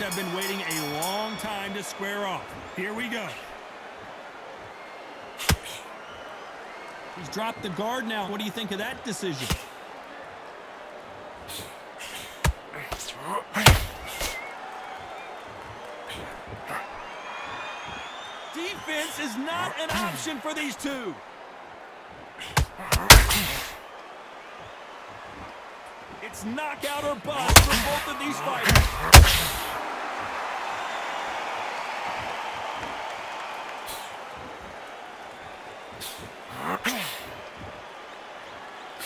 have been waiting a long time to square off. Here we go. He's dropped the guard now. What do you think of that decision? Defense is not an option for these two. It's knockout or bust for both of these fighters.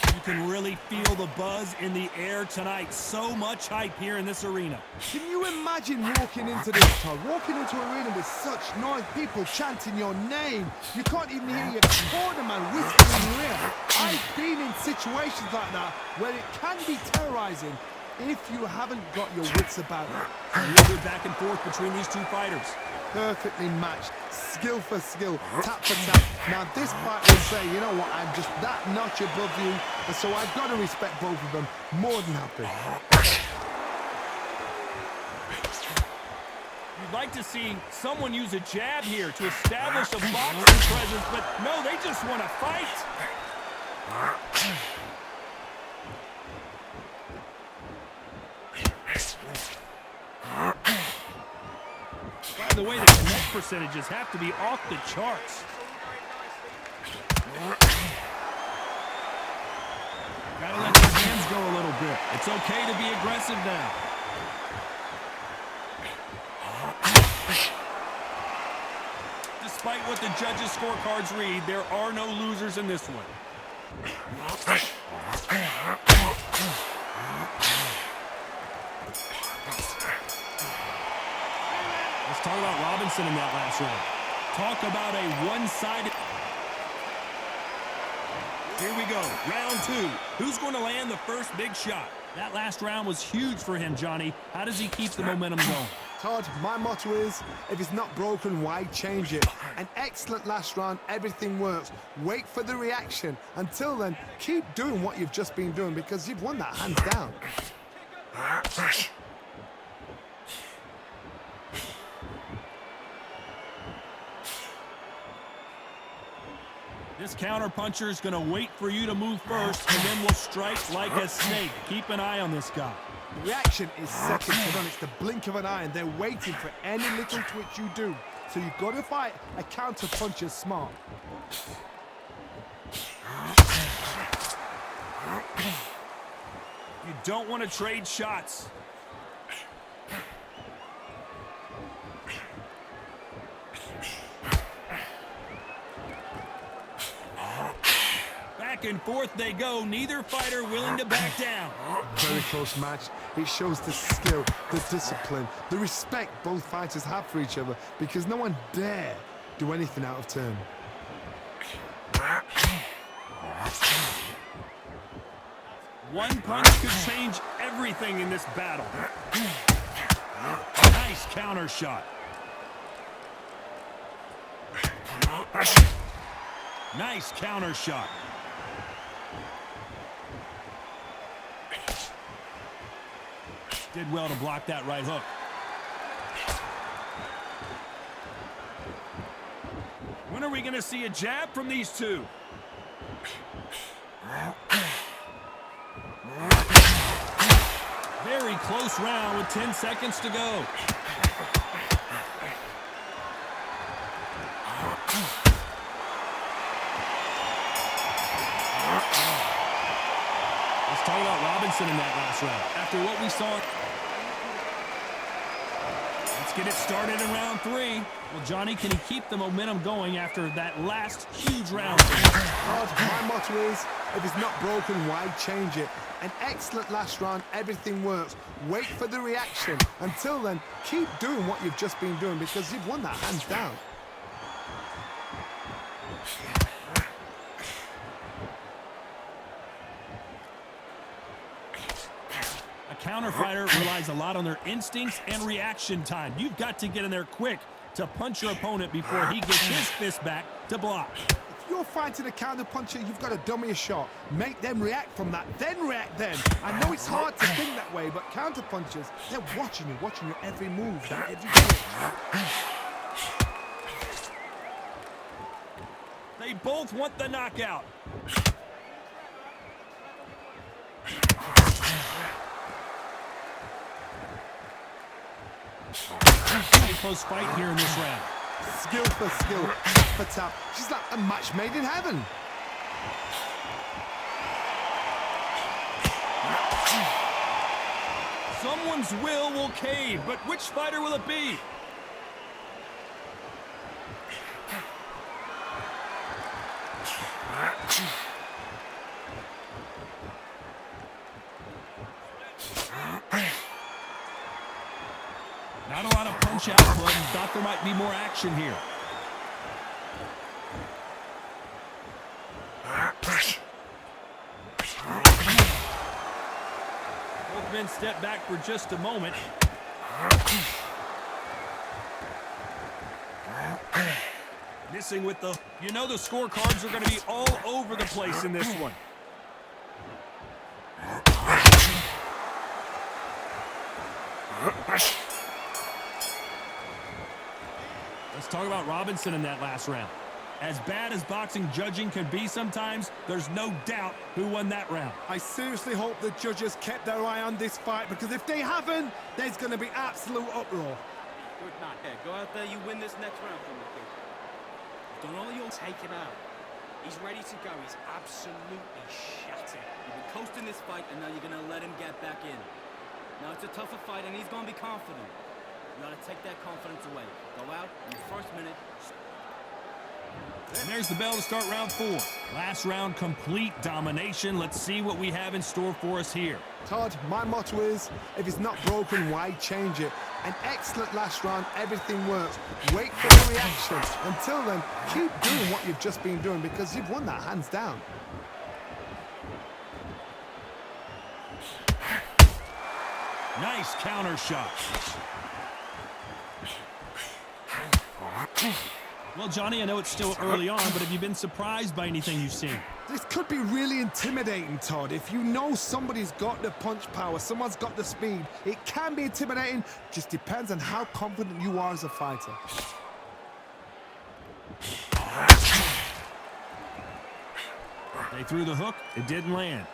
You can really feel the buzz in the air tonight. So much hype here in this arena. Can you imagine walking into this, Todd? Walking into an arena with such noise, people chanting your name. You can't even hear your cornerman whispering in your ear. I've been in situations like that where it can be terrorizing if you haven't got your wits about it. A little bit back and forth between these two fighters. Perfectly matched, skill for skill, tap for tap. Now this fight will say, you know what, I'm just that notch above you, and so I've got to respect both of them more than happy. You'd like to see someone use a jab here to establish a boxing presence, but no, they just want to fight. By the way, the connect percentages have to be off the charts. Gotta let your hands go a little bit. It's okay to be aggressive now. Despite what the judges' scorecards read, there are no losers in this one. Let's talk about Robinson in that last round. Talk about a one-sided... Here we go, round two. Who's going to land the first big shot? That last round was huge for him, Johnny. How does he keep the momentum going? Todd, my motto is, if it's not broken, why change it? An excellent last round, everything works. Wait for the reaction. Until then, keep doing what you've just been doing because you've won that hands down. This counter-puncher is going to wait for you to move first, and then will strike like a snake. Keep an eye on this guy. Reaction is second to none. It's the blink of an eye, and they're waiting for any little twitch you do. So you've got to fight a counter-puncher smart. You don't want to trade shots. Back and forth they go, neither fighter willing to back down. Very close match. It shows the skill, the discipline, the respect both fighters have for each other because no one dare do anything out of turn. One punch could change everything in this battle. Nice counter shot. Nice counter shot. Did well to block that right hook. When are we going to see a jab from these two? Very close round with 10 seconds to go. Let's talk about Robinson in that last round. After what we saw... Let's get it started in round three. Well, Johnny, can he keep the momentum going after that last huge round? My motto is, if it's not broken, why change it? An excellent last round, everything works. Wait for the reaction. Until then, keep doing what you've just been doing because you've won that hands down. A counter fighter relies a lot on their instincts and reaction time. You've got to get in there quick to punch your opponent before he gets his fist back to block. If you're fighting a counter-puncher, you've got to dummy a shot. Make them react from that, then react then. I know it's hard to think that way, but counter-punchers, they're watching your every move, every twitch. They both want the knockout. Pretty close fight here in this round. Skill for skill, tap for tap. She's like a match made in heaven. Someone's will cave, but which fighter will it be? Not a lot of punch output, and thought there might be more action here. Both men step back for just a moment. Missing with the... You know the scorecards are going to be all over the place in this one. Let's talk about Robinson in that last round. As bad as boxing judging can be sometimes, there's no doubt who won that round. I seriously hope the judges kept their eye on this fight, because if they haven't, there's going to be absolute uproar. Good night. Yeah, go out there, you win this next round for me, kid. Don't all you'll take him out. He's ready to go. He's absolutely shattered. You've been coasting this fight, and now you're going to let him get back in. Now it's a tougher fight, and he's going to be confident. You got to take that confidence away. Go out in the first minute. And there's the bell to start round 4. Last round, complete domination. Let's see what we have in store for us here. Todd, my motto is, if it's not broken, why change it? An excellent last round, everything works. Wait for the reaction. Until then, keep doing what you've just been doing, because you've won that hands down. Nice counter shot. Well, Johnny, I know it's still early on, but have you been surprised by anything you've seen? This could be really intimidating, Todd. If you know somebody's got the punch power, someone's got the speed, it can be intimidating. Just depends on how confident you are as a fighter. They threw the hook. It didn't land.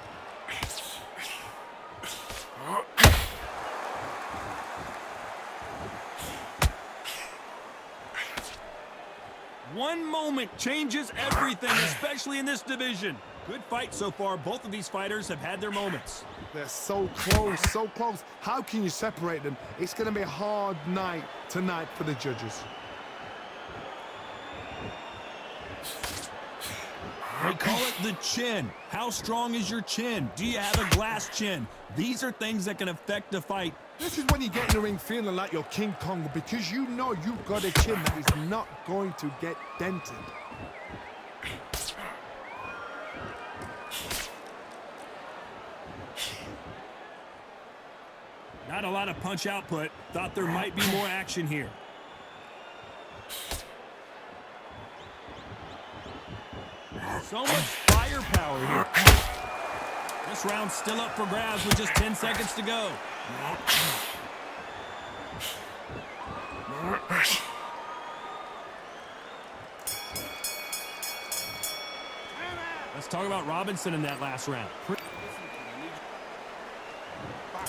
One moment changes everything, especially in this division. Good fight so far. Both of these fighters have had their moments. They're so close, so close. How can you separate them? It's going to be a hard night tonight for the judges. They call it the chin. How strong is your chin? Do you have a glass chin? These are things that can affect the fight. This is when you get in the ring feeling like you're King Kong, because you know you've got a chin that is not going to get dented. Not a lot of punch output. Thought there might be more action here. So much firepower here. This round's still up for grabs with just 10 seconds to go. Let's talk about Robinson in that last round.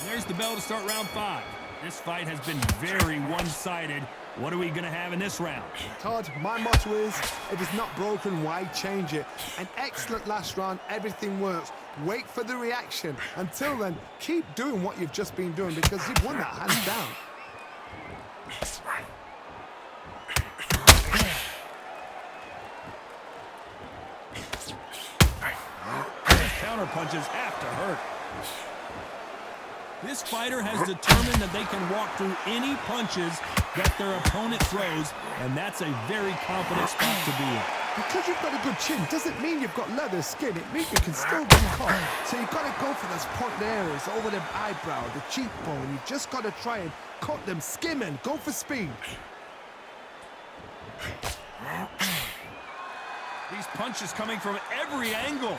There's the bell to start round 5. This fight has been very one-sided. What are we going to have in this round? Todd, my motto is, if it's not broken, why change it? An excellent last round, everything works. Wait for the reaction. Until then, keep doing what you've just been doing, because you've won that hands down. Counter punches have to hurt. This fighter has determined that they can walk through any punches that their opponent throws, and that's a very confident spot to be in. Because you've got a good chin doesn't mean you've got leather skin. It means you can still get caught. So you've got to go for those pointed areas over the eyebrow, the cheekbone. You've just got to try and cut them, skim and go for speed. These punches coming from every angle.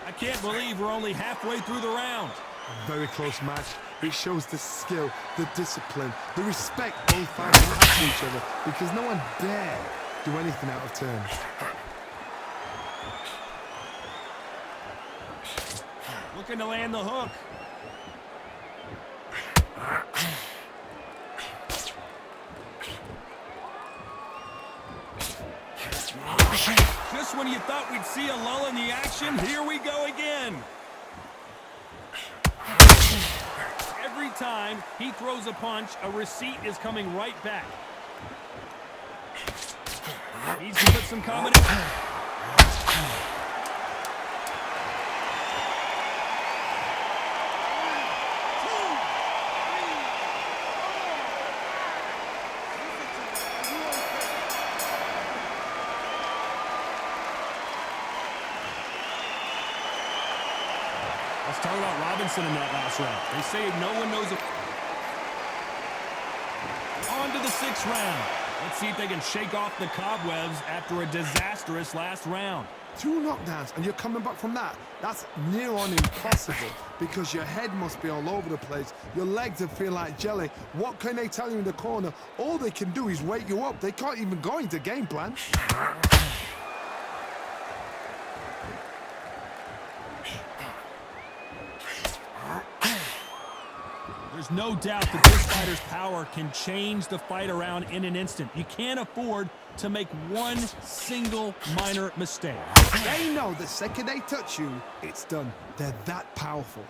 I can't believe we're only halfway through the round. A very close match. It shows the skill, the discipline, the respect both fighters have for each other, because no one dare do anything out of turn. Looking to land the hook. Just when you thought we'd see a lull in the action, here we go again. Every time he throws a punch, a receipt is coming right back. Needs to put some combination. Let's talk about Robinson in that last round. They say no one knows. On to the 6th round. Let's see if they can shake off the cobwebs after a disastrous last round. 2 knockdowns and you're coming back from that. That's near on impossible, because your head must be all over the place. Your legs will feel like jelly. What can they tell you in the corner? All they can do is wake you up. They can't even go into game plan. There's no doubt that this fighter's power can change the fight around in an instant. You can't afford to make one single minor mistake. They know the second they touch you, it's done. They're that powerful.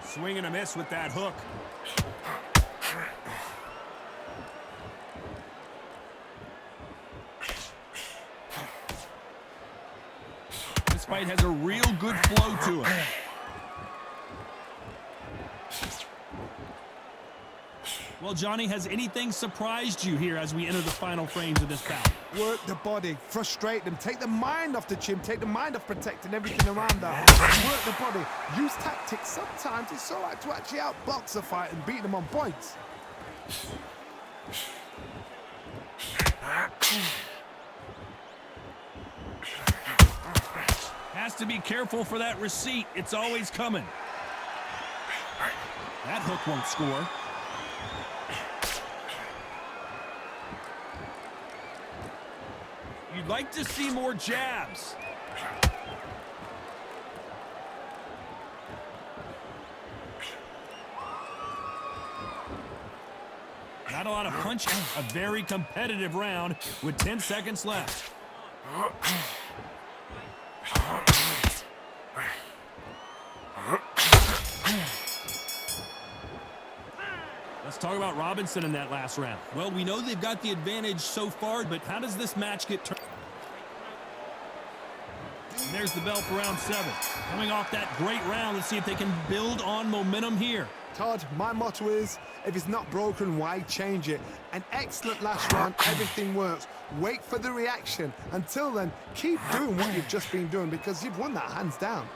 Swing and a miss with that hook. This fight has a real good flow to it. Well, Johnny, has anything surprised you here as we enter the final frames of this bout? Work the body, frustrate them, take the mind off the chin, take the mind off protecting everything around that. Work the body, use tactics. Sometimes it's all right to actually outbox a fight and beat them on points. Has to be careful for that receipt. It's always coming. That hook won't score. You'd like to see more jabs. Not a lot of punch. A very competitive round with 10 seconds left. Let's talk about Robinson in that last round. Well, we know they've got the advantage so far, but how does this match get turned? And there's the bell for round 7. Coming off that great round, let's see if they can build on momentum here. Todd, my motto is, if it's not broken, why change it? An excellent last round, everything works. Wait for the reaction. Until then, keep doing what you've just been doing, because you've won that hands down.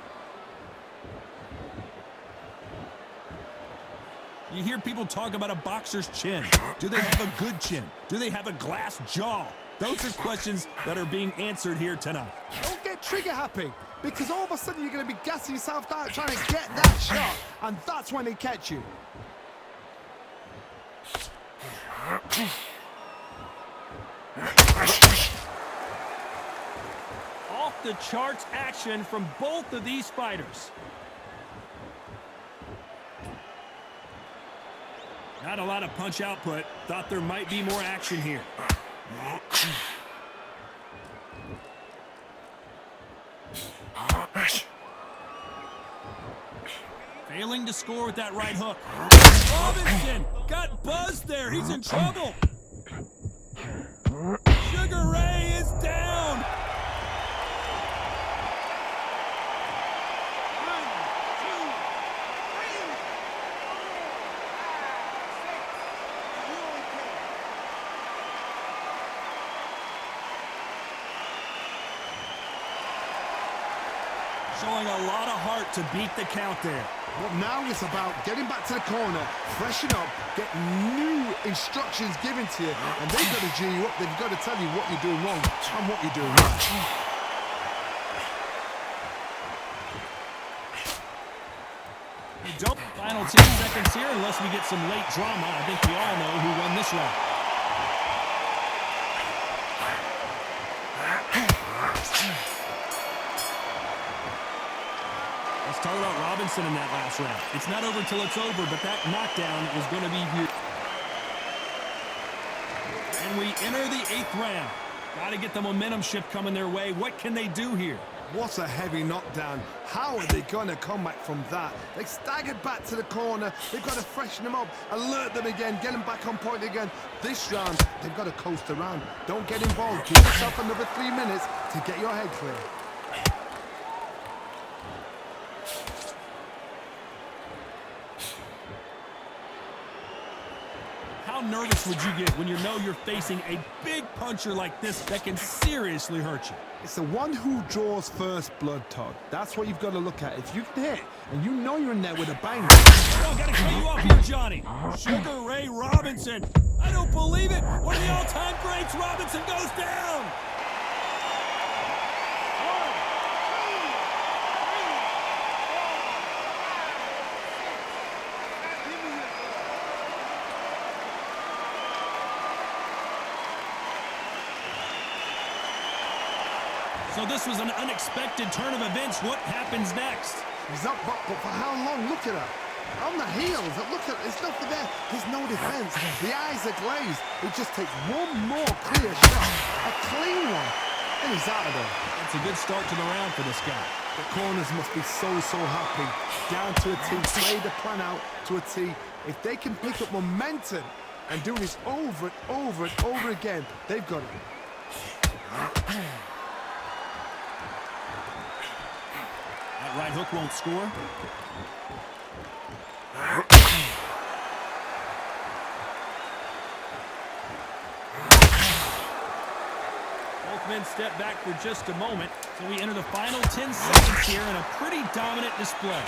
You hear people talk about a boxer's chin. Do they have a good chin? Do they have a glass jaw? Those are questions that are being answered here tonight. Don't get trigger happy, because all of a sudden you're going to be gassing yourself out trying to get that shot, and that's when they catch you. Off the charts action from both of these fighters. Not a lot of punch output. Thought there might be more action here. Failing to score with that right hook. Robinson got buzzed there. He's in trouble. Sugar Ray is down. Showing a lot of heart to beat the count there. But now it's about getting back to the corner, freshen up, get new instructions given to you, and they've got to G you up. They've got to tell you what you're doing wrong and what you're doing right. Final 10 seconds here, unless we get some late drama. I think we all know who won this round. Let's talk about Robinson in that last round. It's not over till it's over, but that knockdown is going to be huge. And we enter the 8th round. Got to get the momentum shift coming their way. What can they do here? What a heavy knockdown. How are they going to come back from that? They staggered back to the corner. They've got to freshen them up, alert them again, get them back on point again. This round, they've got to coast around. Don't get involved. Give yourself another 3 minutes to get your head clear. How nervous would you get when you know you're facing a big puncher like this that can seriously hurt you? It's the one who draws first blood, Todd. That's what you've got to look at. If you can hit and you know you're in there with a bang. Oh, gotta cut you off here, Johnny. Sugar Ray Robinson. I don't believe it. One of the all-time greats. Robinson goes down. So this was an unexpected turn of events. What happens next? He's up, but for how long? Look at her. On the heels. Look at it. There's nothing there. There's no defense. The eyes are glazed. It just takes one more clear shot. A clean one. And he's out of there. That's a good start to the round for this guy. The corners must be so happy. Down to a T. Play the plan out to a T. If they can pick up momentum and do this over and over and over again, they've got it. That right hook won't score. Both men step back for just a moment. So we enter the final 10 seconds here in a pretty dominant display.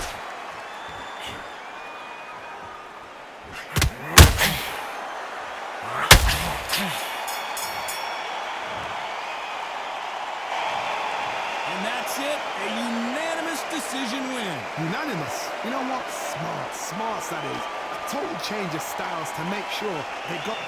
And that's it, a unanimous decision win. Unanimous. You know what? Smart. Smarts, that is. A total change of styles to make sure they got